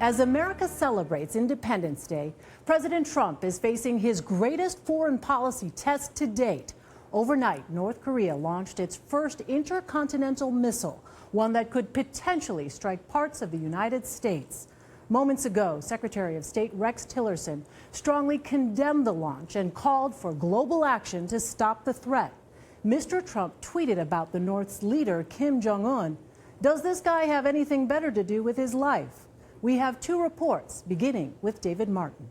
As America celebrates Independence Day, President Trump is facing his greatest foreign policy test to date. Overnight, North Korea launched its first intercontinental missile, one that could potentially strike parts of the United States. Moments ago, Secretary of State Rex Tillerson strongly condemned the launch and called for global action to stop the threat. Mr. Trump tweeted about the North's leader, Kim Jong Un. Does this guy have anything better to do with his life? We have two reports, beginning with David Martin.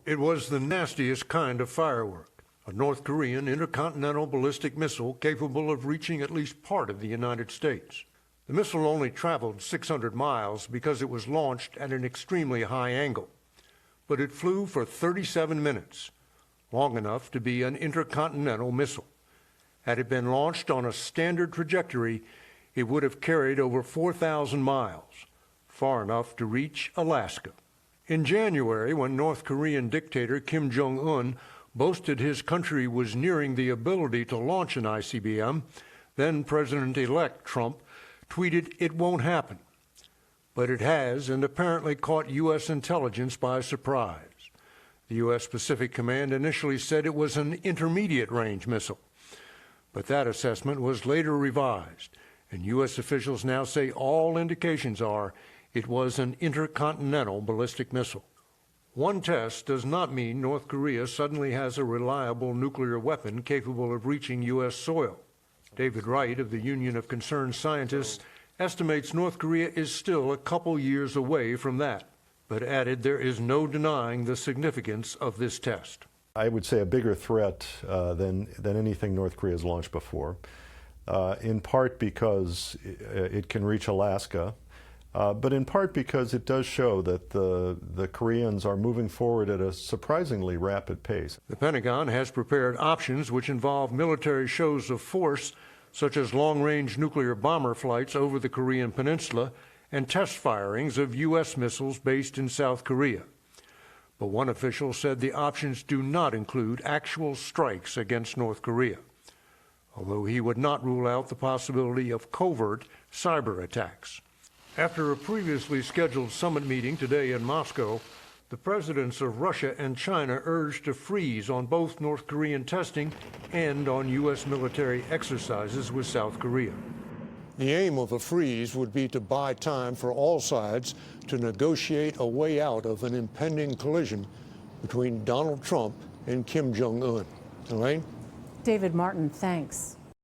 It was the nastiest kind of firework, a North Korean intercontinental ballistic missile capable of reaching at least part of the United States. The missile only traveled 600 miles because it was launched at an extremely high angle, but it flew for 37 minutes, long enough to be an intercontinental missile. Had it been launched on a standard trajectory, it would have carried over 4,000 miles. Far enough to reach Alaska. In January, when North Korean dictator Kim Jong Un boasted his country was nearing the ability to launch an ICBM, then President-elect Trump tweeted it won't happen. But it has, and apparently caught U.S. intelligence by surprise. The U.S. Pacific Command initially said it was an intermediate-range missile, but that assessment was later revised, and U.S. officials now say all indications are it was an intercontinental ballistic missile. One test does not mean North Korea suddenly has a reliable nuclear weapon capable of reaching U.S. soil. David Wright of the Union of Concerned Scientists estimates North Korea is still a couple years away from that, but added there is no denying the significance of this test. I would say a bigger threat than anything North Korea has launched before, in part because it can reach Alaska, but in part because it does show that the Koreans are moving forward at a surprisingly rapid pace. The Pentagon has prepared options which involve military shows of force, such as long-range nuclear bomber flights over the Korean peninsula and test firings of U.S. missiles based in South Korea. But one official said the options do not include actual strikes against North Korea, although he would not rule out the possibility of covert cyber attacks. After a previously scheduled summit meeting today in Moscow, the presidents of Russia and China urged a freeze on both North Korean testing and on U.S. military exercises with South Korea. The aim of a freeze would be to buy time for all sides to negotiate a way out of an impending collision between Donald Trump and Kim Jong Un. Elaine? David Martin, thanks.